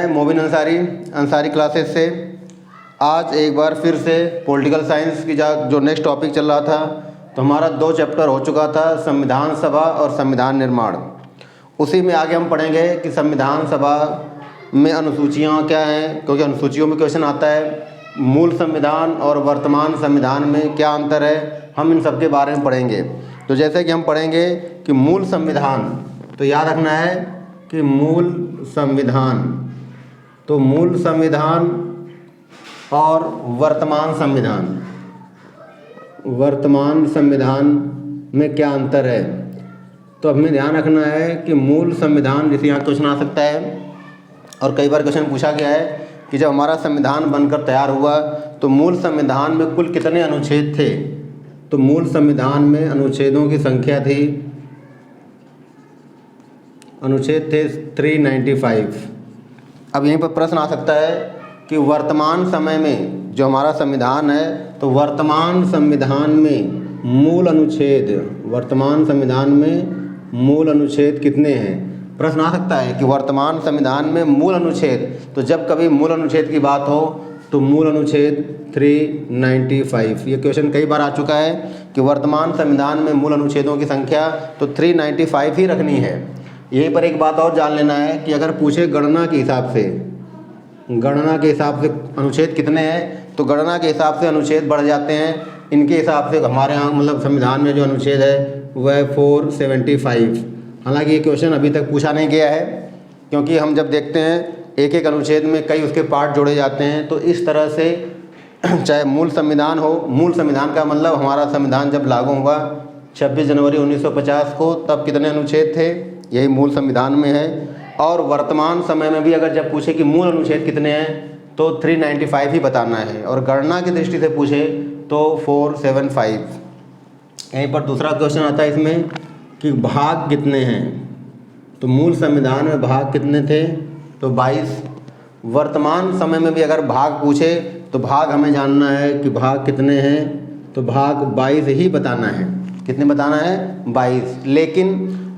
मैं मोबिन अंसारी अंसारी क्लासेस से आज एक बार फिर से पॉलिटिकल साइंस की जो नेक्स्ट टॉपिक चल रहा था, तो हमारा 2 चैप्टर हो चुका था, संविधान सभा और संविधान निर्माण। उसी में आगे हम पढ़ेंगे कि संविधान सभा में अनुसूचियाँ क्या हैं, क्योंकि अनुसूचियों में क्वेश्चन आता है। मूल संविधान और वर्तमान संविधान में क्या अंतर है, हम इन सब के बारे में पढ़ेंगे। तो जैसे कि हम पढ़ेंगे कि मूल संविधान, तो याद रखना है कि मूल संविधान, तो मूल संविधान और वर्तमान संविधान में क्या अंतर है। तो हमें ध्यान रखना है कि मूल संविधान, जैसे यहाँ क्वेश्चन आ सकता है और कई बार क्वेश्चन पूछा गया है कि जब हमारा संविधान बनकर तैयार हुआ तो मूल संविधान में कुल कितने अनुच्छेद थे। तो मूल संविधान में अनुच्छेदों की संख्या थी, अनुच्छेद थे 395। अब यहीं पर प्रश्न आ सकता है कि वर्तमान समय में जो हमारा संविधान है, तो वर्तमान संविधान में मूल अनुच्छेद कितने हैं। प्रश्न आ सकता है कि वर्तमान संविधान में मूल अनुच्छेद, तो जब कभी मूल अनुच्छेद की बात हो तो मूल अनुच्छेद 395। ये क्वेश्चन कई बार आ चुका है कि वर्तमान संविधान में मूल अनुच्छेदों की संख्या तो 395 ही रखनी है। यहीं पर एक बात और जान लेना है कि अगर पूछे गणना के हिसाब से अनुच्छेद कितने हैं, तो गणना के हिसाब से अनुच्छेद बढ़ जाते हैं। इनके हिसाब से हमारे यहाँ मतलब संविधान में जो अनुच्छेद है वह 475। हालांकि ये क्वेश्चन अभी तक पूछा नहीं गया है, क्योंकि हम जब देखते हैं एक एक अनुच्छेद में कई उसके पार्ट जोड़े जाते हैं। तो इस तरह से चाहे मूल संविधान हो, मूल संविधान का मतलब हमारा संविधान जब लागू हुआ 26 जनवरी 1950 को, तब कितने अनुच्छेद थे, यही मूल संविधान में है। और वर्तमान समय में भी अगर जब पूछे कि मूल अनुच्छेद कितने हैं, तो 395 ही बताना है, और गणना की दृष्टि से पूछे तो 475। यहीं पर दूसरा क्वेश्चन आता है इसमें कि भाग कितने हैं। तो मूल संविधान में भाग कितने थे, तो 22। वर्तमान समय में भी अगर भाग पूछे तो भाग हमें जानना है कि भाग कितने हैं, तो भाग 22 ही बताना है। कितने बताना है, 22। लेकिन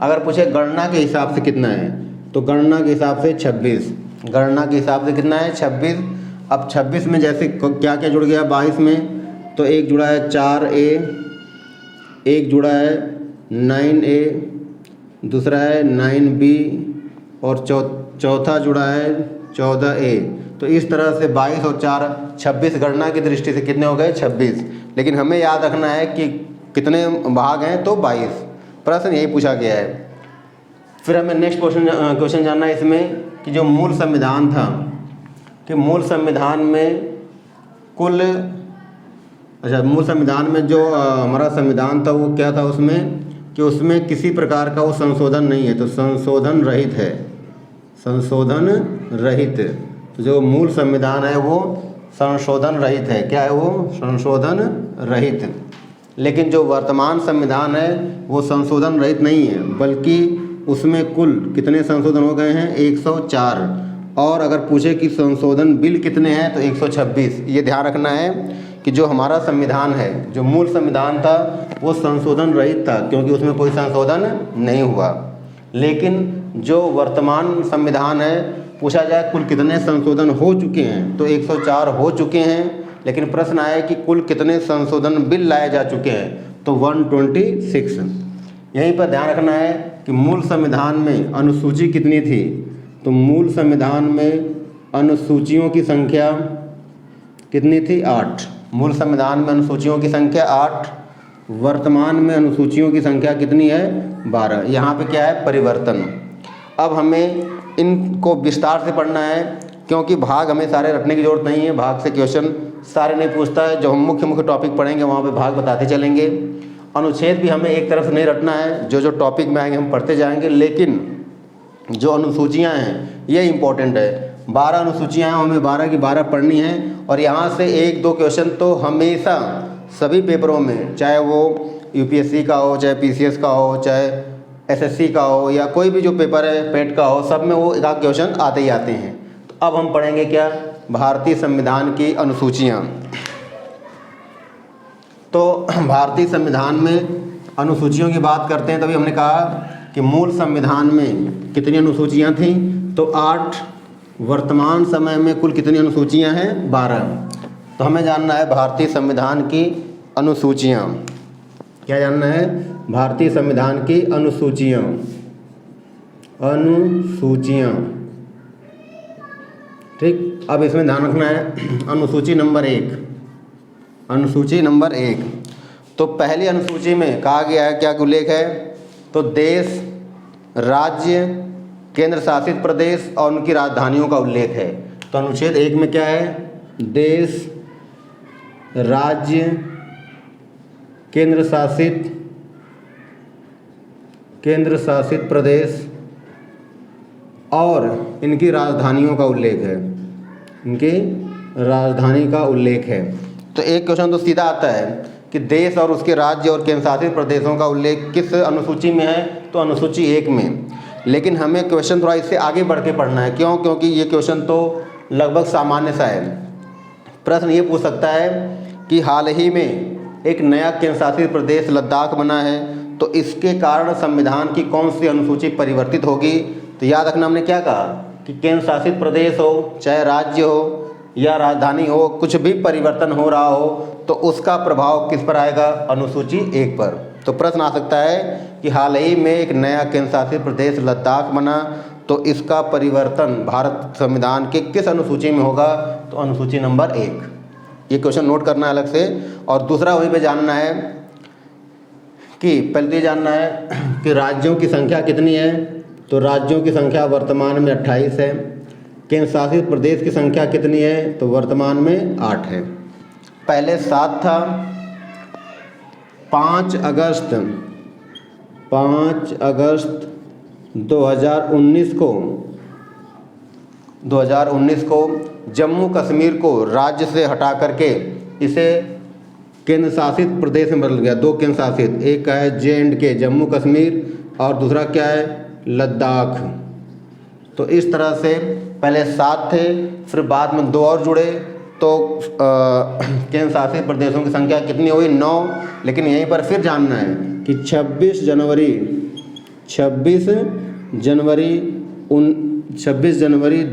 अगर पूछे गणना के हिसाब से कितना है, तो गणना के हिसाब से 26। गणना के हिसाब से कितना है, 26। अब 26 में जैसे क्या क्या जुड़ गया 22 में, तो एक जुड़ा है 4A, एक जुड़ा है 9A, दूसरा है 9B, और चौथा जुड़ा है 14A। तो इस तरह से 22 और 4 26 गणना की दृष्टि से कितने हो गए, 26। लेकिन हमें याद रखना है कि कितने भाग हैं, तो 22। प्रश्न यही पूछा गया है। फिर हमें नेक्स्ट क्वेश्चन जानना है इसमें कि जो मूल संविधान था, कि मूल संविधान में मूल संविधान में जो हमारा संविधान था वो क्या था उसमें, कि उसमें किसी प्रकार का वो संशोधन नहीं है, तो संशोधन रहित है। तो जो मूल संविधान है वो संशोधन रहित है। क्या है वो, संशोधन रहित। लेकिन जो वर्तमान संविधान है वो संशोधन रहित नहीं है, बल्कि उसमें कुल कितने संशोधन हो गए हैं, 104। और अगर पूछे कि संशोधन बिल कितने हैं, तो 126। ये ध्यान रखना है कि जो हमारा संविधान है, जो मूल संविधान था वो संशोधन रहित था, क्योंकि उसमें कोई संशोधन नहीं हुआ। लेकिन जो वर्तमान संविधान है, पूछा जाए कुल कितने संशोधन हो चुके हैं, तो 104 हो चुके हैं। लेकिन प्रश्न आया कि कुल कितने संशोधन बिल लाए जा चुके हैं, तो 126। यहीं पर ध्यान रखना है कि मूल संविधान में अनुसूची कितनी थी, तो मूल संविधान में अनुसूचियों की संख्या कितनी थी, 8। मूल संविधान में अनुसूचियों की संख्या 8। वर्तमान में अनुसूचियों की संख्या कितनी है, 12। यहाँ पे क्या है, परिवर्तन। अब हमें इनको विस्तार से पढ़ना है, क्योंकि भाग हमें सारे रखने की ज़रूरत नहीं है। भाग से क्वेश्चन सारे नहीं पूछता है। जो हम मुख्य टॉपिक पढ़ेंगे वहाँ पे भाग बताते चलेंगे। अनुच्छेद भी हमें एक तरफ से नहीं रटना है, जो टॉपिक में आएंगे हम पढ़ते जाएंगे। लेकिन जो अनुसूचियाँ हैं ये इम्पोर्टेंट है। 12 अनुसूचियाँ हैं, हमें 12 की 12 पढ़नी है। और यहाँ से 1-2 क्वेश्चन तो हमेशा सभी पेपरों में, चाहे वो यूपीएससी का हो, चाहे पीसीएस का हो, चाहे एसएससी का हो, या कोई भी जो पेपर है पेट का हो, सब में वो एक आध क्वेश्चन आते ही आते हैं। तो अब हम पढ़ेंगे क्या, भारतीय संविधान की अनुसूचियाँ। तो भारतीय संविधान में अनुसूचियों की बात करते हैं, तभी हमने कहा कि मूल संविधान में कितनी अनुसूचियाँ थीं, तो 8 वर्तमान समय में कुल कितनी अनुसूचियां हैं? 12। तो हमें जानना है भारतीय संविधान की अनुसूचियां। क्या जानना है? भारतीय संविधान की अनुसूचियां। ठीक, अब इसमें ध्यान रखना है अनुसूची नंबर 1। अनुसूची नंबर 1, तो पहली अनुसूची में कहा गया है, क्या उल्लेख है? तो देश, राज्य, केंद्र शासित प्रदेश और उनकी राजधानियों का उल्लेख है। तो अनुच्छेद 1 में क्या है? देश, राज्य, केंद्र शासित प्रदेश और इनकी राजधानियों का उल्लेख है। इनकी राजधानी का उल्लेख है। तो एक क्वेश्चन तो सीधा आता है कि देश और उसके राज्य और केंद्र शासित प्रदेशों का उल्लेख किस अनुसूची में है? तो अनुसूची 1 में। लेकिन हमें क्वेश्चन थोड़ा इससे आगे बढ़ के पढ़ना है। क्यों? क्योंकि ये क्वेश्चन तो लगभग सामान्य सा है। प्रश्न ये पूछ सकता है कि हाल ही में एक नया केंद्र शासित प्रदेश लद्दाख बना है, तो इसके कारण संविधान की कौन सी अनुसूची परिवर्तित होगी? तो याद रखना, हमने क्या कहा कि केंद्र शासित प्रदेश हो, चाहे राज्य हो या राजधानी हो, कुछ भी परिवर्तन हो रहा हो तो उसका प्रभाव किस पर आएगा? अनुसूची 1 पर। तो प्रश्न आ सकता है कि हाल ही में एक नया केंद्र शासित प्रदेश लद्दाख बना, तो इसका परिवर्तन भारत संविधान के किस अनुसूची में होगा? तो अनुसूची नंबर 1। ये क्वेश्चन नोट करना है अलग से। और दूसरा वहीं पे जानना है कि पहले तो ये जानना है कि राज्यों की संख्या कितनी है? तो राज्यों की संख्या वर्तमान में 28 है। केंद्र शासित प्रदेश की संख्या कितनी है? तो वर्तमान में 8 है। पहले 7 था। 5 अगस्त 2019 को जम्मू कश्मीर को राज्य से हटा करके इसे केंद्र शासित प्रदेश में बदल गया। 2 केंद्र शासित, एक का है J&K जम्मू कश्मीर और दूसरा क्या है? लद्दाख। तो इस तरह से पहले 7 थे, फिर बाद में 2 और जुड़े, तो केंद्र शासित प्रदेशों की संख्या कितनी हुई? 9। लेकिन यहीं पर फिर जानना है कि 26 जनवरी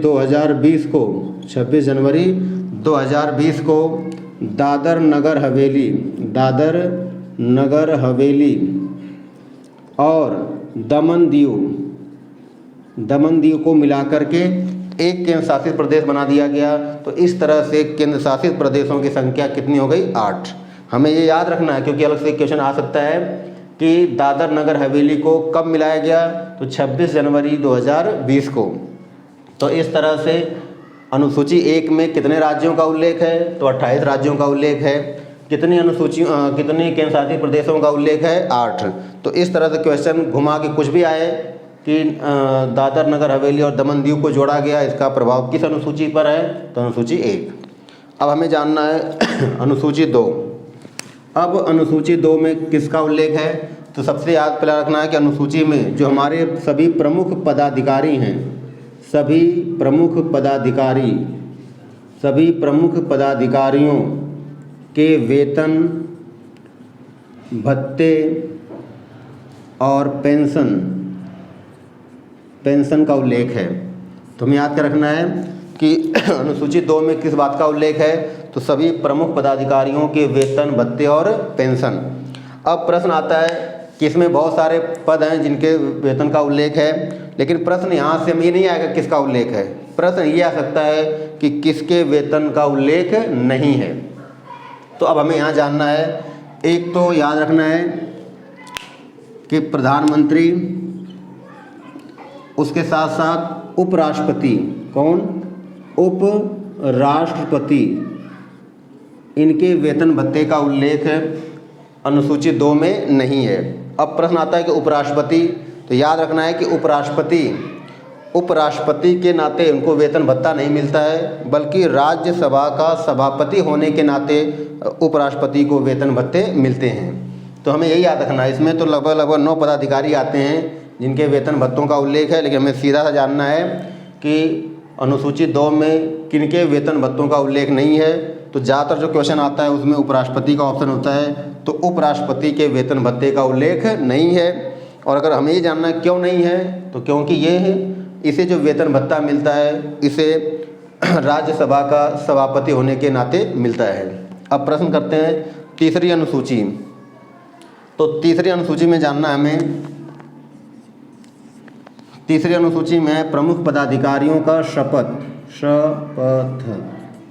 2020 को दादर नगर हवेली और दमन दीव को मिलाकर के एक केंद्र शासित प्रदेश बना दिया गया। तो इस तरह से केंद्र शासित प्रदेशों की संख्या कितनी हो गई? 8। हमें ये याद रखना है क्योंकि अलग से क्वेश्चन आ सकता है कि दादर नगर हवेली को कब मिलाया गया? तो 26 जनवरी 2020 को। तो इस तरह से अनुसूची 1 में कितने राज्यों का उल्लेख है? तो 28 राज्यों का उल्लेख है। कितनी केंद्र शासित प्रदेशों का उल्लेख है? 8। तो इस तरह से क्वेश्चन घुमा के कुछ भी आए कि दादर नगर हवेली और दमन दीव को जोड़ा गया, इसका प्रभाव किस अनुसूची पर है? तो अनुसूची 1। अब हमें जानना है अनुसूची 2। अब अनुसूची 2 में किसका उल्लेख है? तो सबसे याद पहले रखना है कि अनुसूची में जो हमारे सभी प्रमुख पदाधिकारियों के वेतन, भत्ते और पेंशन का उल्लेख है। तो हमें याद कर रखना है कि अनुसूची 2 में किस बात का उल्लेख है? तो सभी प्रमुख पदाधिकारियों के वेतन, भत्ते और पेंशन। अब प्रश्न आता है कि इसमें बहुत सारे पद हैं जिनके वेतन का उल्लेख है, लेकिन प्रश्न यहाँ से हम ये नहीं आएगा किसका उल्लेख है। प्रश्न ये आ सकता है कि किसके वेतन का उल्लेख नहीं है। तो अब हमें यहाँ जानना है, एक तो याद रखना है कि प्रधानमंत्री, उसके साथ साथ उपराष्ट्रपति, कौन? उपराष्ट्रपति, इनके वेतन भत्ते का उल्लेख अनुसूची 2 में नहीं है। अब प्रश्न आता है कि उपराष्ट्रपति, तो याद रखना है कि उपराष्ट्रपति के नाते उनको वेतन भत्ता नहीं मिलता है, बल्कि राज्यसभा का सभापति होने के नाते उपराष्ट्रपति को वेतन भत्ते मिलते हैं। तो हमें यही याद रखना है। इसमें तो लगभग 9 पदाधिकारी आते हैं जिनके वेतन भत्तों का उल्लेख है, लेकिन हमें सीधा सा जानना है कि अनुसूची 2 में किनके वेतन भत्तों का उल्लेख नहीं है। तो ज़्यादातर जो क्वेश्चन आता है उसमें उपराष्ट्रपति का ऑप्शन होता है, तो उपराष्ट्रपति के वेतन भत्ते का उल्लेख नहीं है। और अगर हमें ये जानना है क्यों नहीं है, तो क्योंकि ये इसे जो वेतन भत्ता मिलता है इसे राज्यसभा का सभापति होने के नाते मिलता है। अब प्रश्न करते हैं तीसरी अनुसूची। तो तीसरी अनुसूची में जानना है हमें, तीसरी अनुसूची में प्रमुख पदाधिकारियों का शपथ।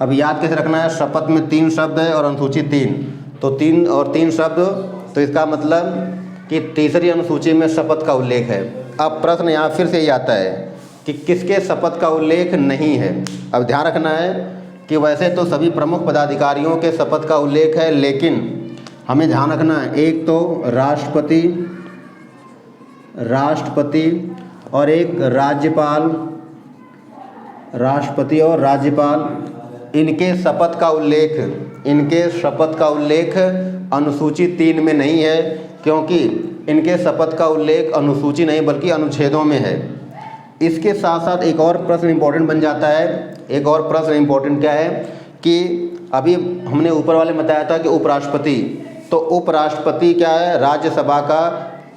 अब याद कैसे रखना है, शपथ में 3 शब्द है और अनुसूची 3, तो 3 और 3 शब्द, तो इसका मतलब कि तीसरी अनुसूची में शपथ का उल्लेख है। अब प्रश्न यहाँ फिर से ही आता है कि किसके शपथ का उल्लेख नहीं है। अब ध्यान रखना है कि वैसे तो सभी प्रमुख पदाधिकारियों के शपथ का उल्लेख है, लेकिन हमें ध्यान रखना है एक तो राष्ट्रपति और एक राज्यपाल, राष्ट्रपति और राज्यपाल, इनके शपथ का उल्लेख अनुसूची 3 में नहीं है, क्योंकि इनके शपथ का उल्लेख अनुसूची नहीं बल्कि अनुच्छेदों में है। इसके साथ साथ एक और प्रश्न इम्पोर्टेंट बन जाता है। एक और प्रश्न इम्पोर्टेंट क्या है कि अभी हमने ऊपर वाले में बताया था कि उपराष्ट्रपति, तो उपराष्ट्रपति क्या है, राज्यसभा का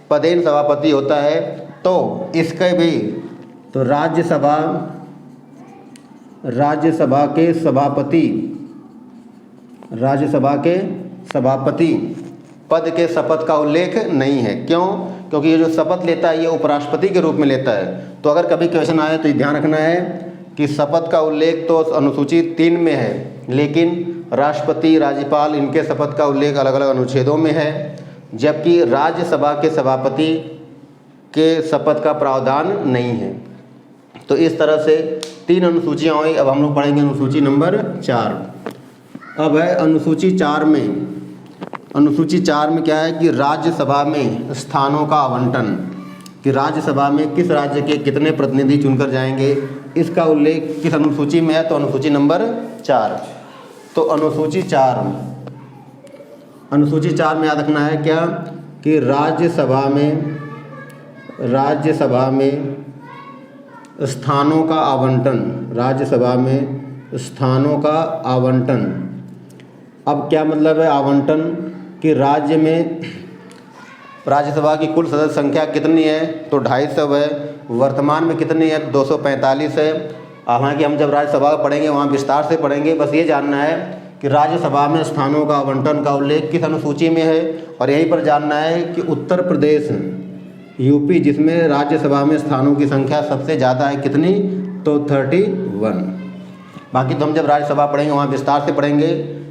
पदेन सभापति होता है। तो इसके भी तो राज्यसभा के सभापति पद के शपथ का उल्लेख नहीं है। क्यों? क्योंकि ये जो शपथ लेता है ये उपराष्ट्रपति के रूप में लेता है। तो अगर कभी क्वेश्चन आए तो ध्यान रखना है कि शपथ का उल्लेख तो अनुसूची 3 में है, लेकिन राष्ट्रपति, राज्यपाल, इनके शपथ का उल्लेख अलग अलग अनुच्छेदों में है, जबकि राज्यसभा के सभापति के शपथ का प्रावधान नहीं है। तो इस तरह से 3 अनुसूचियाँ हुई। अब हम लोग पढ़ेंगे अनुसूची नंबर 4। अब है अनुसूची 4 में। अनुसूची 4 में क्या है कि राज्यसभा में स्थानों का आवंटन, कि राज्यसभा में किस राज्य के कितने प्रतिनिधि चुनकर जाएंगे, इसका उल्लेख किस अनुसूची में है, तो अनुसूची नंबर 4। तो अनुसूची 4 में याद रखना है क्या कि राज्यसभा में स्थानों का आवंटन, राज्यसभा में स्थानों का आवंटन। अब क्या मतलब है आवंटन, कि राज्य में राज्यसभा की कुल सदस्य संख्या कितनी है, तो 250 है। वर्तमान में कितनी है, 245 है। हालांकि हम जब राज्यसभा पढ़ेंगे वहाँ विस्तार से पढ़ेंगे, बस ये जानना है कि राज्यसभा में स्थानों का आवंटन का उल्लेख किस अनुसूची में है। और यहीं पर जानना है कि उत्तर प्रदेश, यूपी, जिसमें राज्यसभा में स्थानों की संख्या सबसे ज़्यादा है, कितनी, तो 31। बाकी तो हम जब राज्यसभा पढ़ेंगे वहाँ विस्तार से पढ़ेंगे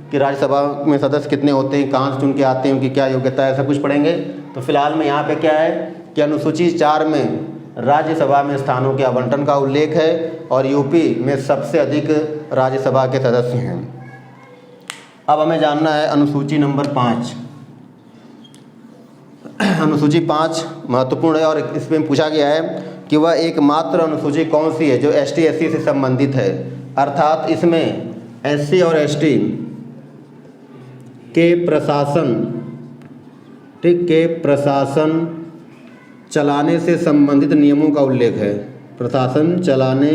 कि राज्यसभा में सदस्य कितने होते हैं, कहाँ से चुन के आते हैं, उनकी क्या योग्यता है, सब कुछ पढ़ेंगे। तो फिलहाल में यहाँ पे क्या है कि अनुसूची 4 में राज्यसभा में स्थानों के आवंटन का उल्लेख है और यूपी में सबसे अधिक राज्यसभा के सदस्य हैं। अब हमें जानना है अनुसूची नंबर 5। अनुसूची 5 महत्वपूर्ण है और इसमें पूछा गया है कि वह एकमात्र अनुसूची कौन सी है जो ST SC से संबंधित है, अर्थात इसमें SC और ST के प्रशासन चलाने से संबंधित नियमों का उल्लेख है। प्रशासन चलाने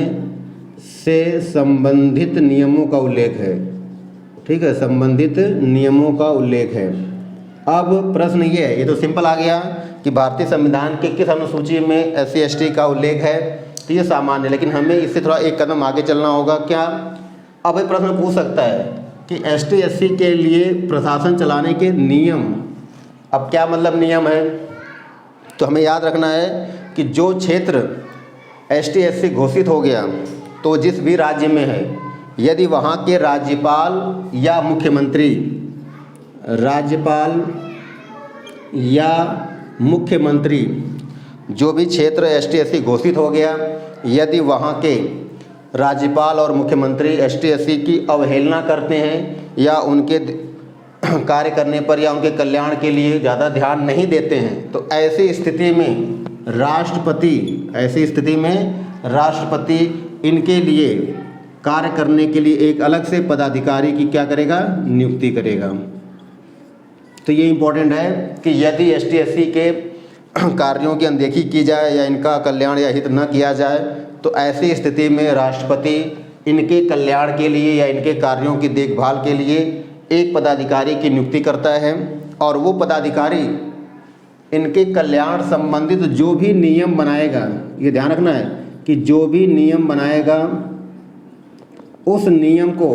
से संबंधित नियमों का उल्लेख है, ठीक है, संबंधित नियमों का उल्लेख है। अब प्रश्न ये है, ये तो सिंपल आ गया कि भारतीय संविधान के किस अनुसूची में SC ST का उल्लेख है, तो ये सामान्य है, लेकिन हमें इससे थोड़ा एक कदम आगे चलना होगा। क्या? अब ये प्रश्न पूछ सकता है कि ST SC के लिए प्रशासन चलाने के नियम, अब क्या मतलब नियम है, तो हमें याद रखना है कि जो क्षेत्र ST SC घोषित हो गया तो जिस भी राज्य में है, यदि वहाँ के राज्यपाल या मुख्यमंत्री जो भी क्षेत्र ST SC घोषित हो गया, यदि वहाँ के राज्यपाल और मुख्यमंत्री ST SC की अवहेलना करते हैं या उनके कार्य करने पर या उनके कल्याण के लिए ज़्यादा ध्यान नहीं देते हैं, तो ऐसी स्थिति में राष्ट्रपति इनके लिए कार्य करने के लिए एक अलग से पदाधिकारी की क्या करेगा, नियुक्ति करेगा। तो ये इम्पोर्टेंट है कि यदि ST SC के कार्यों की अनदेखी की जाए या इनका कल्याण या हित न किया जाए, तो ऐसी स्थिति में राष्ट्रपति इनके कल्याण के लिए या इनके कार्यों की देखभाल के लिए एक पदाधिकारी की नियुक्ति करता है और वो पदाधिकारी इनके कल्याण संबंधित जो भी नियम बनाएगा, ये ध्यान रखना है कि जो भी नियम बनाएगा उस नियम को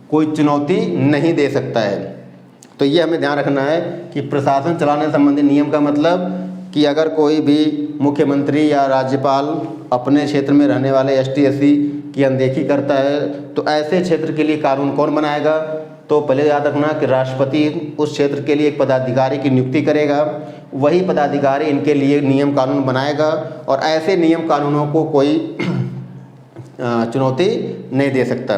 कोई चुनौती नहीं दे सकता है। तो ये हमें ध्यान रखना है कि प्रशासन चलाने संबंधी नियम का मतलब कि अगर कोई भी मुख्यमंत्री या राज्यपाल अपने क्षेत्र में रहने वाले एसटी एससी की अनदेखी करता है तो ऐसे क्षेत्र के लिए कानून कौन बनाएगा? तो पहले याद रखना कि राष्ट्रपति उस क्षेत्र के लिए एक पदाधिकारी की नियुक्ति करेगा, वही पदाधिकारी इनके लिए नियम कानून बनाएगा और ऐसे नियम कानूनों को कोई चुनौती नहीं दे सकता।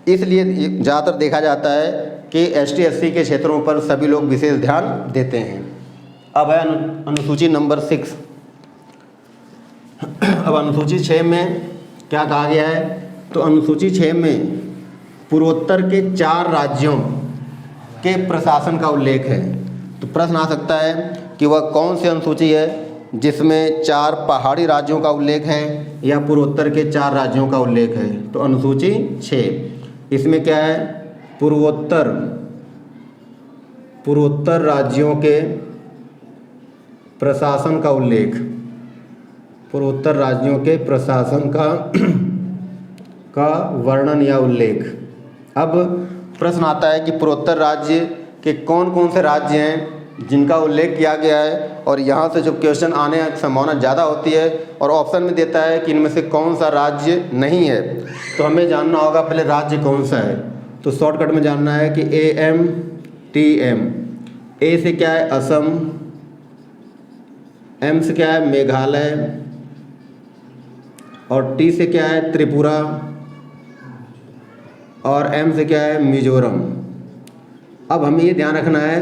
इसलिए ज़्यादातर देखा जाता है कि एसटी एससी के क्षेत्रों पर सभी लोग विशेष ध्यान देते हैं। अब है अनुसूची नंबर 6। अब अनुसूची 6 में क्या कहा गया है? तो अनुसूची 6 में पूर्वोत्तर के 4 राज्यों के प्रशासन का उल्लेख है। तो प्रश्न आ सकता है कि वह कौन सी अनुसूची है जिसमें 4 पहाड़ी राज्यों का उल्लेख है या पूर्वोत्तर के 4 राज्यों का उल्लेख है? तो अनुसूची 6 इसमें क्या है? पूर्वोत्तर राज्यों के प्रशासन का उल्लेख, पूर्वोत्तर राज्यों के प्रशासन का वर्णन या उल्लेख। अब प्रश्न आता है कि पूर्वोत्तर राज्य के कौन कौन से राज्य हैं जिनका उल्लेख किया गया है, और यहाँ से जो क्वेश्चन आने की संभावना ज़्यादा होती है और ऑप्शन में देता है कि इनमें से कौन सा राज्य नहीं है। तो हमें जानना होगा पहले राज्य कौन सा है। तो शॉर्टकट में जानना है कि AMTM। ए से क्या है? असम। M से क्या है? मेघालय। और T से क्या है? त्रिपुरा। और M से क्या है? मिजोरम। अब हमें ये ध्यान रखना है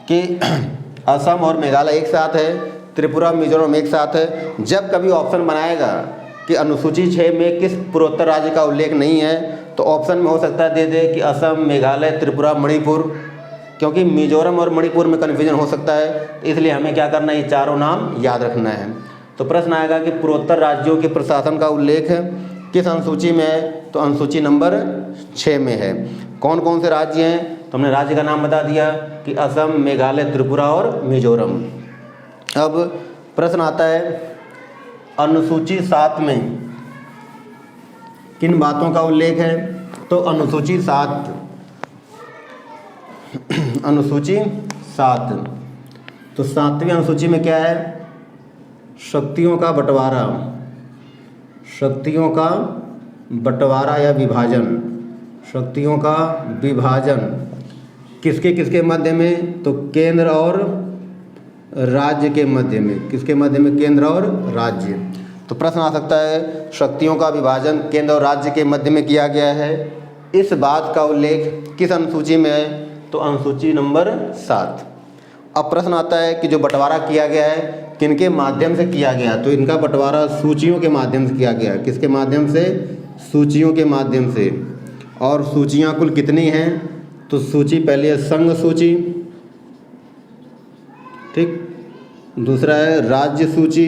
कि असम और मेघालय एक साथ है, त्रिपुरा मिजोरम एक साथ है। जब कभी ऑप्शन बनाएगा कि अनुसूची 6 में किस पूर्वोत्तर राज्य का उल्लेख नहीं है तो ऑप्शन में हो सकता है दे दे कि असम, मेघालय, त्रिपुरा, मणिपुर, क्योंकि मिजोरम और मणिपुर में कन्फ्यूजन हो सकता है। तो इसलिए हमें क्या करना है? ये चारों नाम याद रखना है। तो प्रश्न आएगा कि पूर्वोत्तर राज्यों के प्रशासन का उल्लेख किस अनुसूची में है? तो अनुसूची नंबर 6 में है। कौन कौन से राज्य हैं? तो हमने राज्य का नाम बता दिया कि असम, मेघालय, त्रिपुरा और मिजोरम। अब प्रश्न आता है अनुसूची 7 में किन बातों का उल्लेख है? तो अनुसूची 7 तो 7वीं अनुसूची में क्या है? शक्तियों का बंटवारा या विभाजन। शक्तियों का विभाजन किसके किसके मध्य में? तो केंद्र और राज्य के मध्य में। किसके मध्य में? केंद्र और राज्य। तो प्रश्न आ सकता है शक्तियों का विभाजन केंद्र और राज्य के मध्य में किया गया है, इस बात का उल्लेख किस अनुसूची में है? तो अनुसूची नंबर 7। अब प्रश्न आता है कि जो बंटवारा किया गया है किनके माध्यम से किया गया? तो इनका बंटवारा सूचियों के माध्यम से किया गया। किसके माध्यम से? सूचियों के माध्यम से। और सूचियाँ कुल कितनी हैं? तो सूची पहली है संघ सूची, ठीक। दूसरा है राज्य सूची,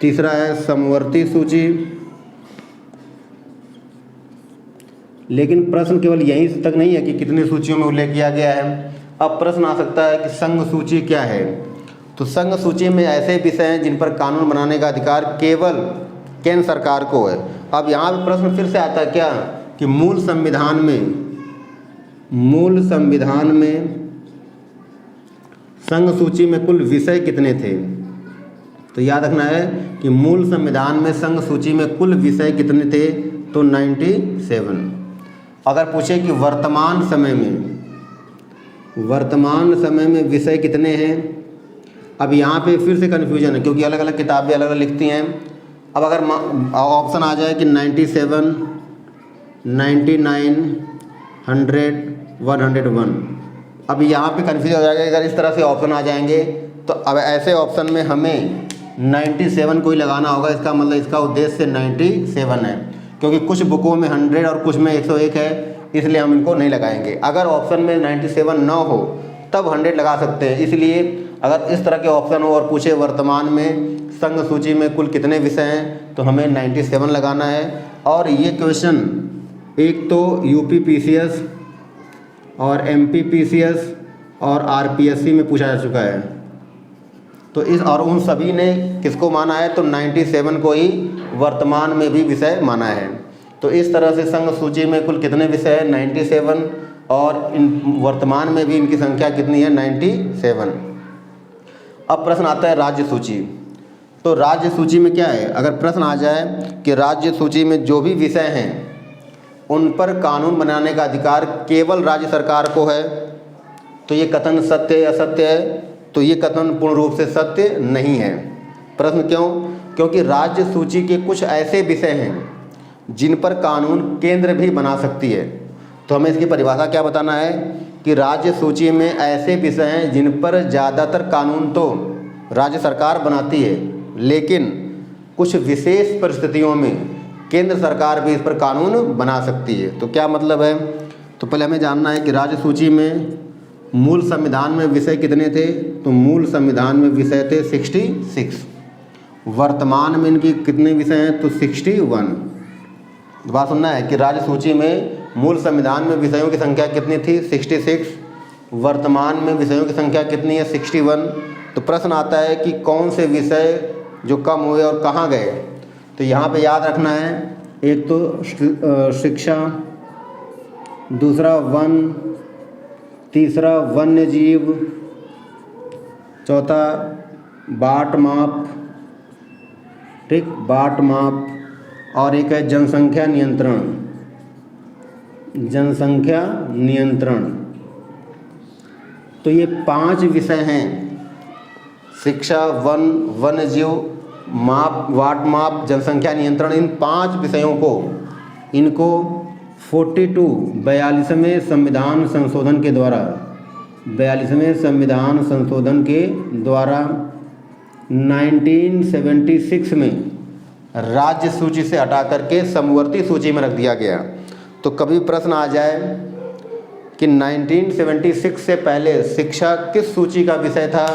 तीसरा है समवर्ती सूची। लेकिन प्रश्न केवल यहीं तक नहीं है कि कितनी सूचियों में उल्लेख किया गया है। अब प्रश्न आ सकता है कि संघ सूची क्या है? तो संघ सूची में ऐसे विषय हैं जिन पर कानून बनाने का अधिकार केवल केंद्र सरकार को है। अब यहाँ पे प्रश्न फिर से आता है क्या कि मूल संविधान में संघ सूची में कुल विषय कितने थे? तो याद रखना है कि मूल संविधान में संघ सूची में कुल विषय कितने थे? तो 97। अगर पूछे कि वर्तमान समय में विषय कितने हैं? अब यहाँ पे फिर से कन्फ्यूजन है क्योंकि अलग अलग किताबें अलग अलग लिखती हैं। अब अगर ऑप्शन आ जाए कि 97, 99, 100, 101, अब यहाँ पे कन्फ्यूज हो जाएगा। अगर इस तरह से ऑप्शन आ जाएंगे तो अब ऐसे ऑप्शन में हमें 97 को ही लगाना होगा। इसका मतलब इसका उद्देश्य 97 है, क्योंकि कुछ बुकों में 100 और कुछ में 101 है, इसलिए हम इनको नहीं लगाएंगे। अगर ऑप्शन में 97 न हो तब 100 लगा सकते हैं। इसलिए अगर इस तरह के ऑप्शन हो और पूछे वर्तमान में संघ सूची में कुल कितने विषय हैं तो हमें 97 लगाना है। और ये क्वेश्चन एक तो यूपी पीसीएस और एमपी पीसीएस और आरपीएससी में पूछा जा चुका है। तो इस और उन सभी ने किसको माना है, तो 97 को ही वर्तमान में भी विषय माना है। तो इस तरह से संघ सूची में कुल कितने विषय हैं, 97, और इन वर्तमान में भी इनकी संख्या कितनी है, 97। अब प्रश्न आता है राज्य सूची। तो राज्य सूची में क्या है, अगर प्रश्न आ जाए कि राज्य सूची में जो भी विषय हैं उन पर कानून बनाने का अधिकार केवल राज्य सरकार को है, तो ये कथन सत्य या असत्य है, तो ये कथन पूर्ण रूप से सत्य नहीं है। प्रश्न क्यों, क्योंकि राज्य सूची के कुछ ऐसे विषय हैं जिन पर कानून केंद्र भी बना सकती है। तो हमें इसकी परिभाषा क्या बताना है कि राज्य सूची में ऐसे विषय हैं जिन पर ज़्यादातर कानून तो राज्य सरकार बनाती है, लेकिन कुछ विशेष परिस्थितियों में केंद्र सरकार भी इस पर कानून बना सकती है। तो क्या मतलब है, तो पहले हमें जानना है कि राज्य सूची में मूल संविधान में विषय कितने थे, तो मूल संविधान में विषय थे 66। वर्तमान में इनकी कितने विषय हैं, तो 61। बात सुनना है कि राज्य सूची में मूल संविधान में विषयों की संख्या कितनी थी, 66। वर्तमान में विषयों की संख्या कितनी है, 61। तो प्रश्न आता है कि कौन से विषय जो कम हुए और कहाँ गए। तो यहाँ पे याद रखना है, एक तो शिक्षा, दूसरा वन, तीसरा वन्य जीव, चौथा बाट माप, ठीक, बाट माप, और एक है जनसंख्या नियंत्रण, जनसंख्या नियंत्रण। तो ये 5 विषय हैं, शिक्षा, वन, वन्य जीव, माप, वाट माप, जनसंख्या नियंत्रण। इन 5 विषयों को इनको 42वें संविधान संशोधन के द्वारा 42वें संविधान संशोधन के द्वारा 1976 में राज्य सूची से हटा करके समवर्ती सूची में रख दिया गया। तो कभी प्रश्न आ जाए कि 1976 से पहले शिक्षा किस सूची का विषय था,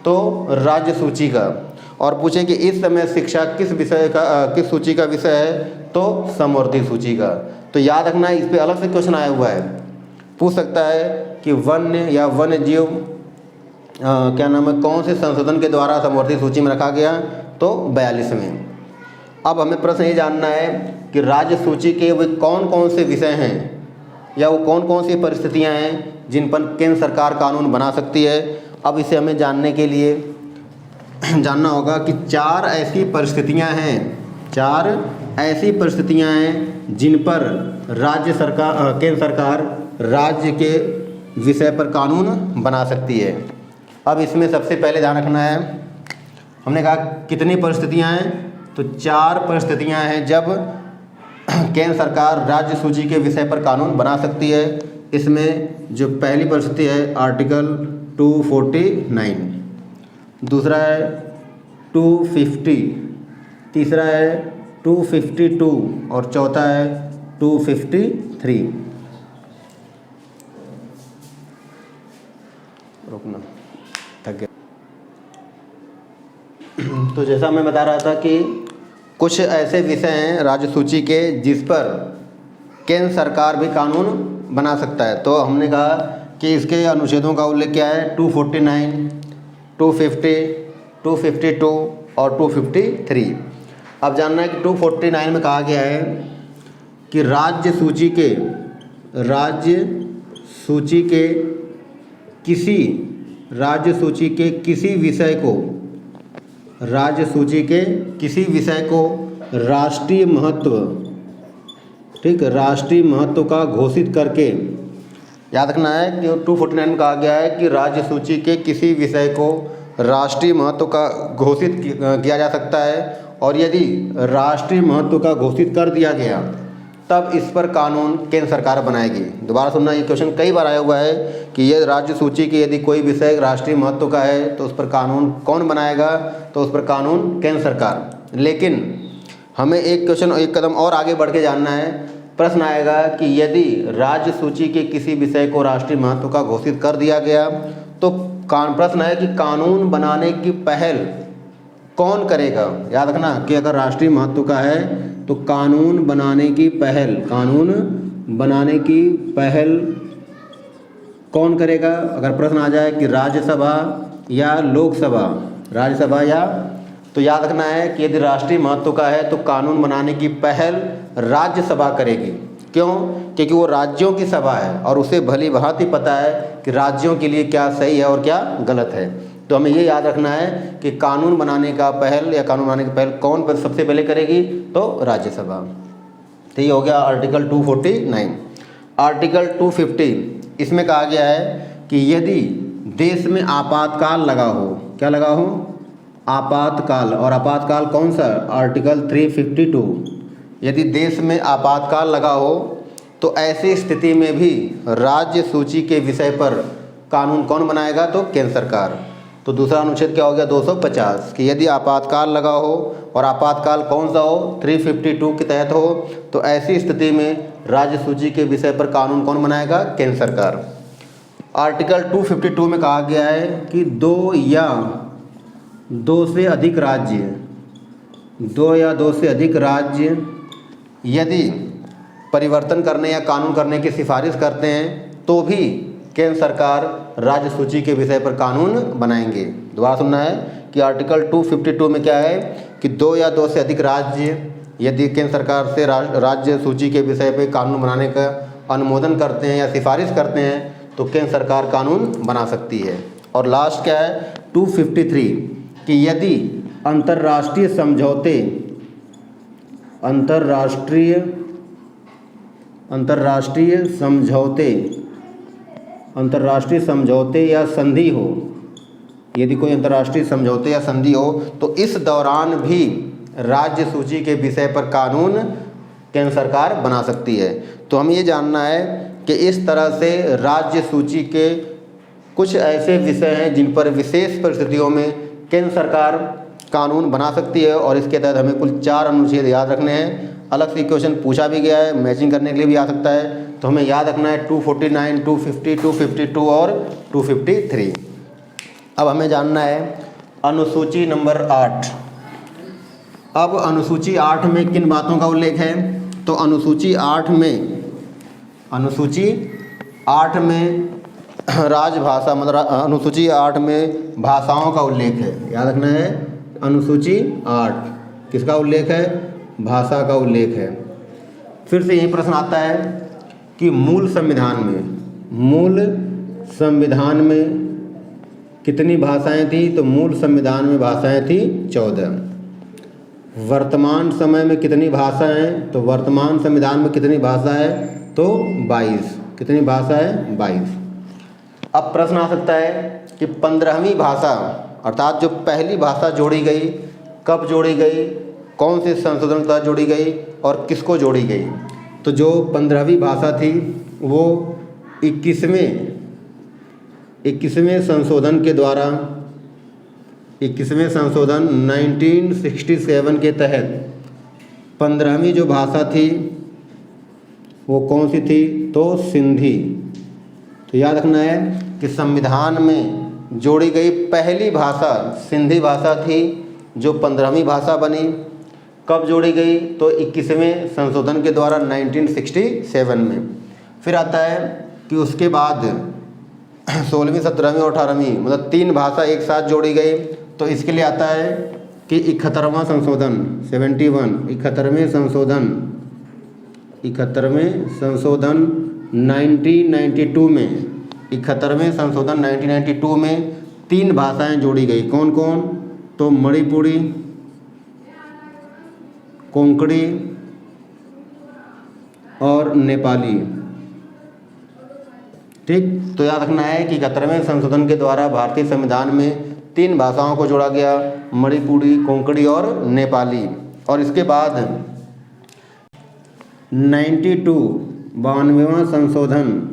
तो राज्य सूची का, और पूछे कि इस समय शिक्षा किस विषय का किस सूची का विषय है, तो समवर्ती सूची का। तो याद रखना है, इस पे अलग से क्वेश्चन आया हुआ है, पूछ सकता है कि वन्य या वन्य जीव क्या नाम है, कौन से संशोधन के द्वारा समवर्ती सूची में रखा गया, तो 42वें। अब हमें प्रश्न ये जानना है कि राज्य सूची के वे कौन कौन से विषय हैं या वो कौन कौन सी परिस्थितियां हैं जिन पर केंद्र सरकार कानून बना सकती है। अब इसे हमें जानने के लिए जानना होगा कि 4 ऐसी परिस्थितियां हैं, 4 ऐसी परिस्थितियां हैं जिन पर राज्य सरकार केंद्र सरकार राज्य के विषय पर कानून बना सकती है। अब इसमें सबसे पहले ध्यान रखना है, हमने कहा कितनी परिस्थितियां हैं, तो 4 परिस्थितियां हैं जब केंद्र सरकार राज्य सूची के विषय पर कानून बना सकती है। इसमें जो पहली परिस्थिति है आर्टिकल 249, दूसरा है 250, तीसरा है 252 और चौथा है 253। रुकना, थक गया। तो जैसा मैं बता रहा था कि कुछ ऐसे विषय हैं राज्य सूची के जिस पर केंद्र सरकार भी कानून बना सकता है। तो हमने कहा कि इसके अनुच्छेदों का उल्लेख क्या है, 249, 250, 252 और 253। अब जानना है कि 249 में कहा गया है कि राज्य सूची के किसी विषय को राष्ट्रीय महत्व, ठीक, राष्ट्रीय महत्व का घोषित करके, याद रखना है कि 249 में कहा गया है कि राज्य सूची के किसी विषय को राष्ट्रीय महत्व का घोषित किया जा सकता है, और यदि राष्ट्रीय महत्व का घोषित कर दिया गया तब इस पर कानून केंद्र सरकार बनाएगी। दोबारा सुनना, ये क्वेश्चन कई बार आया हुआ है कि ये राज्य सूची के यदि कोई विषय राष्ट्रीय महत्व का है तो उस पर कानून कौन बनाएगा, तो उस पर कानून केंद्र सरकार। लेकिन हमें एक कदम और आगे बढ़ के जानना है। प्रश्न आएगा कि यदि राज्य सूची के किसी विषय को राष्ट्रीय महत्व का घोषित कर दिया गया तो प्रश्न है कि कानून बनाने की पहल कौन करेगा। याद रखना कि अगर राष्ट्रीय महत्व का है तो कानून बनाने की पहल कौन करेगा। अगर प्रश्न आ जाए कि राज्यसभा या लोकसभा, राज्यसभा या, तो याद रखना है कि यदि राष्ट्रीय महत्व का है तो कानून बनाने की पहल राज्यसभा करेगी। क्यों? क्योंकि वो राज्यों की सभा है और उसे भली भांति पता है कि राज्यों के लिए क्या सही है और क्या गलत है। तो हमें ये याद रखना है कि कानून बनाने का पहल या कानून बनाने की पहल कौन सबसे पहले करेगी? तो राज्यसभा। तो ये हो गया आर्टिकल 249। आर्टिकल 250 इसमें कहा गया है कि यदि देश में आपातकाल लगा हो, क्या लगा हो? आपातकाल। और आपातकाल कौन सा? आर्टिकल 352। यदि देश में आपातकाल लगा हो तो ऐसी स्थिति में भी राज्य सूची के विषय पर कानून कौन बनाएगा? तो केंद्र सरकार। तो दूसरा अनुच्छेद क्या हो गया? 250 कि यदि आपातकाल लगा हो और आपातकाल कौन सा हो? 352 के तहत हो, तो ऐसी स्थिति में राज्य सूची के विषय पर कानून कौन बनाएगा? केंद्र सरकार। आर्टिकल 252 में कहा गया है कि दो या दो से अधिक राज्य यदि परिवर्तन करने या कानून करने की सिफारिश करते हैं तो भी केंद्र सरकार राज्य सूची के विषय पर कानून बनाएंगे। दोबारा सुनना है कि आर्टिकल 252 में क्या है कि दो या दो से अधिक राज्य यदि केंद्र सरकार से राज्य सूची के विषय पर कानून बनाने का अनुमोदन करते हैं या सिफारिश करते हैं तो केंद्र सरकार कानून बना सकती है। और लास्ट क्या है? 253 कि यदि अंतर्राष्ट्रीय समझौते या संधि हो, यदि कोई अंतर्राष्ट्रीय समझौते या संधि हो तो इस दौरान भी राज्य सूची के विषय पर कानून केंद्र सरकार बना सकती है। तो हमें ये जानना है कि इस तरह से राज्य सूची के कुछ ऐसे विषय हैं जिन पर विशेष परिस्थितियों में केंद्र सरकार कानून बना सकती है और इसके तहत हमें कुल 4 अनुच्छेद याद रखने हैं। अलग से क्वेश्चन पूछा भी गया है, मैचिंग करने के लिए भी आ सकता है। तो हमें याद रखना है 249, 250, 252 और 253। अब हमें जानना है अनुसूची नंबर 8। अब अनुसूची 8 में किन बातों का उल्लेख है? तो अनुसूची 8 में राजभाषा मतलब अनुसूची 8 में भाषाओं का उल्लेख है। याद रखना है अनुसूची 8 किसका उल्लेख है? भाषा का उल्लेख है। फिर से यही प्रश्न आता है कि मूल संविधान में कितनी भाषाएं थी? तो मूल संविधान में भाषाएं थी 14। वर्तमान समय में कितनी भाषाएं? तो वर्तमान संविधान में कितनी भाषा है? तो 22। कितनी भाषा है? 22। अब प्रश्न आ सकता है कि 15वीं भाषा अर्थात जो पहली भाषा जोड़ी गई कब जोड़ी गई, कौन से संशोधन के तहत जोड़ी गई और किसको जोड़ी गई? तो जो 15वीं भाषा थी वो 21वें संशोधन के द्वारा 21वें संशोधन 1967 के तहत 15वीं जो भाषा थी वो कौन सी थी? तो सिंधी। तो याद रखना है कि संविधान में जोड़ी गई पहली भाषा सिंधी भाषा थी जो 15वीं भाषा बनी। कब जोड़ी गई? तो 21वें संशोधन के द्वारा 1967 में। फिर आता है कि उसके बाद 16वीं, 17वीं और 18वीं मतलब 3 भाषा एक साथ जोड़ी गई। तो इसके लिए आता है कि 71वां संशोधन 71वें संशोधन 1992 में 71वें संशोधन 1992 में 3 भाषाएं जोड़ी गई। कौन कौन? तो मणिपुरी, कोंकणी और नेपाली। ठीक, तो याद रखना है कि 71वें संशोधन के द्वारा भारतीय संविधान में 3 भाषाओं को जोड़ा गया, मणिपुरी, कोंकणी और नेपाली। और इसके बाद 92वां संशोधन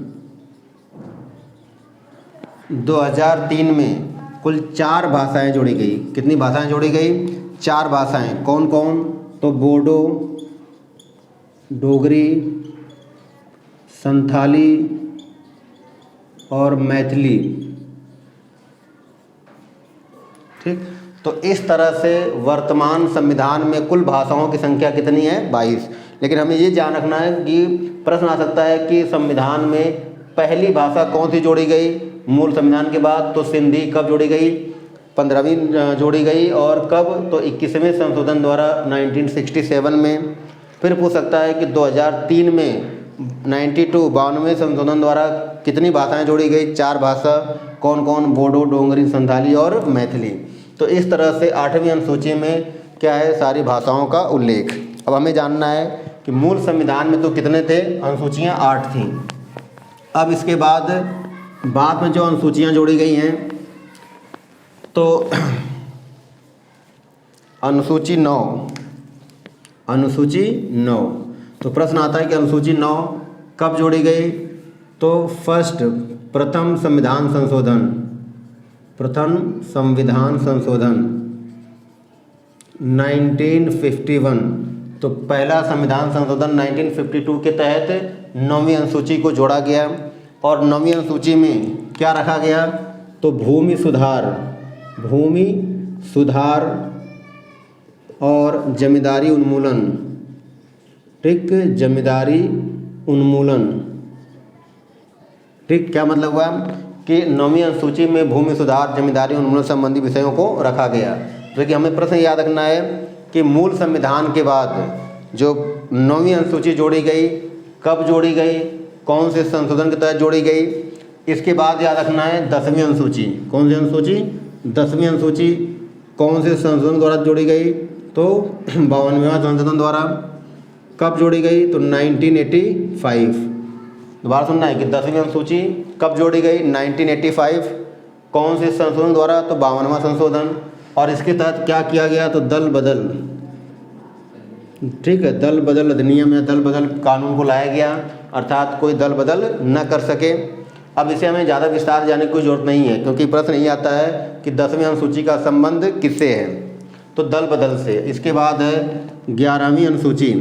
2003 में कुल 4 भाषाएं जोड़ी गई। कितनी भाषाएं जोड़ी गई? 4 भाषाएं। कौन कौन? तो बोडो, डोगरी, संथाली और मैथिली। ठीक, तो इस तरह से वर्तमान संविधान में कुल भाषाओं की संख्या कितनी है? 22। लेकिन हमें ये ध्यान रखना है कि प्रश्न आ सकता है कि संविधान में पहली भाषा कौन सी जोड़ी गई मूल संविधान के बाद? तो सिंधी। कब जोड़ी गई? 15वीं जोड़ी गई, और कब, तो 21वें संशोधन द्वारा 1967 में। फिर पूछ सकता है कि 2003 में 92 संशोधन द्वारा कितनी भाषाएं जोड़ी गई? 4 भाषा। कौन कौन? बोडो, डोंगरी, संथाली और मैथिली। तो इस तरह से 8वीं अनुसूची में क्या है? सारी भाषाओं का उल्लेख। अब हमें जानना है कि मूल संविधान में तो कितने थे? अनुसूचियाँ 8 थीं। अब इसके बाद में जो अनुसूचियाँ जोड़ी गई हैं, तो अनुसूची 9। तो प्रश्न आता है कि अनुसूची 9 कब जोड़ी गई? तो प्रथम संविधान संशोधन 1951। तो पहला संविधान संशोधन 1952 के तहत 9वीं अनुसूची को जोड़ा गया, और 9वीं अनुसूची में क्या रखा गया? तो भूमि सुधार और जमींदारी उन्मूलन। ठीक, जमींदारी उन्मूलन। ठीक, क्या मतलब हुआ कि 9वीं अनुसूची में भूमि सुधार, जमींदारी उन्मूलन संबंधी विषयों को रखा गया। देखिए, हमें प्रश्न याद रखना है कि मूल संविधान के बाद जो 9वीं अनुसूची जोड़ी गई, कब जोड़ी गई, कौन से संशोधन के तहत जोड़ी गई। इसके बाद याद रखना है 10वीं अनुसूची। कौन सी अनुसूची? 10वीं अनुसूची कौन से संशोधन द्वारा जोड़ी गई? तो 52वां संशोधन द्वारा। कब जोड़ी गई? तो 1985। दोबारा सुनना है कि 10वीं अनुसूची कब जोड़ी गई? 1985। कौन से संशोधन द्वारा? तो 52वां संशोधन। और इसके तहत क्या किया गया? तो दल बदल। ठीक है, दल बदल अधिनियम या दल बदल कानून को लाया गया, अर्थात कोई दल बदल न कर सके। अब इसे हमें ज़्यादा विस्तार जाने की कोई ज़रूरत नहीं है, क्योंकि प्रश्न यही आता है कि 10वीं अनुसूची का संबंध किससे है? तो दल बदल से। इसके बाद है 11वीं अनुसूची।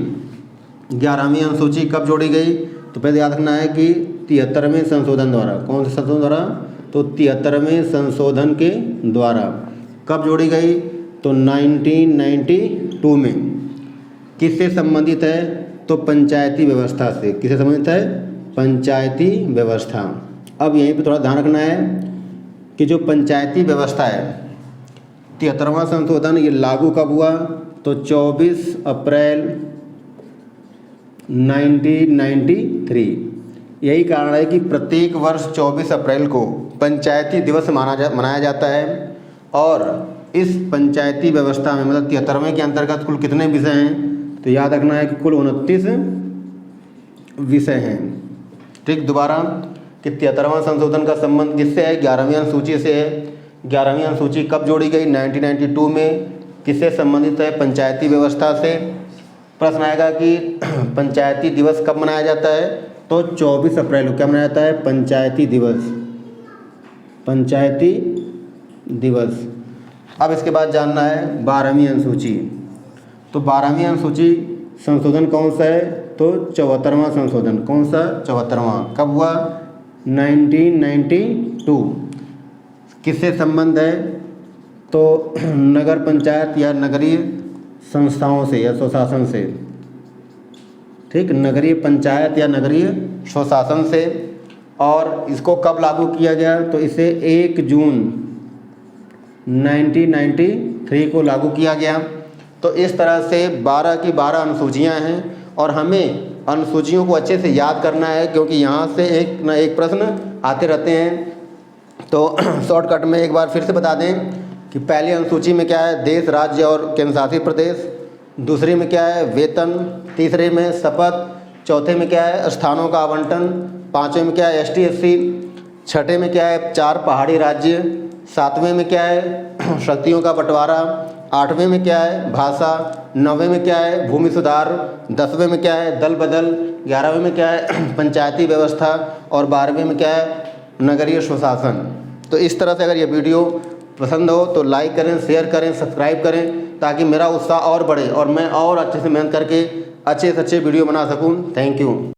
11वीं अनुसूची कब जोड़ी गई? तो पहले याद रखना है कि 73वें संशोधन द्वारा। कौन से संशोधन द्वारा? तो 73वें संशोधन के द्वारा। कब जोड़ी गई? तो 1992 में। किससे संबंधित है? तो पंचायती व्यवस्था से। किससे संबंधित है? पंचायती व्यवस्था। अब यहीं पे थोड़ा ध्यान रखना है कि जो पंचायती व्यवस्था है, 73वां संशोधन, ये लागू कब हुआ? तो 24 अप्रैल 1993। यही कारण है कि प्रत्येक वर्ष 24 अप्रैल को पंचायती दिवस मनाया जाता है। और इस पंचायती व्यवस्था में, मतलब 73वें के अंतर्गत कुल कितने विषय हैं? तो याद रखना है कि कुल 29 विषय हैं। ठीक, दोबारा कि 73वां संशोधन का संबंध किससे है? 11वीं अनुसूची से है। 11वीं अनुसूची कब जोड़ी गई? 1992 में। किससे संबंधित है? पंचायती व्यवस्था से। प्रश्न आएगा कि पंचायती दिवस कब मनाया जाता है? तो 24 अप्रैल को। क्या मनाया जाता है? पंचायती दिवस। अब इसके बाद जानना है 12वीं अनुसूची। तो 12वीं अनुसूची संशोधन कौन सा है? तो 74वां संशोधन। कौन सा? 74वां। कब हुआ? 1992। किससे संबंध है? तो नगर पंचायत या नगरीय संस्थाओं से या स्वशासन से। ठीक, नगरीय पंचायत या नगरीय स्वशासन से। और इसको कब लागू किया गया? तो इसे 1 जून 1993 को लागू किया गया। तो इस तरह से 12 की 12 अनुसूचियाँ हैं, और हमें अनुसूचियों को अच्छे से याद करना है, क्योंकि यहाँ से एक न एक प्रश्न आते रहते हैं। तो शॉर्टकट में एक बार फिर से बता दें कि पहली अनुसूची में क्या है? देश, राज्य और केंद्र शासित प्रदेश। दूसरी में क्या है? वेतन। तीसरे में शपथ। चौथे में क्या है? स्थानों का आवंटन। पाँचवें में क्या है? ST SC। छठे में क्या है? 4 पहाड़ी राज्य। सातवें में क्या है? शक्तियों का बंटवारा। आठवें में क्या है? भाषा। नौवें में क्या है? भूमि सुधार। 10वें में क्या है? दल बदल। 11वें में क्या है? पंचायती व्यवस्था। और 12वें में क्या है? नगरीय स्वशासन। तो इस तरह से अगर ये वीडियो पसंद हो तो लाइक करें, शेयर करें, सब्सक्राइब करें, ताकि मेरा उत्साह और बढ़े और मैं और अच्छे से मेहनत करके अच्छे से अच्छे वीडियो बना सकूं। Thank you.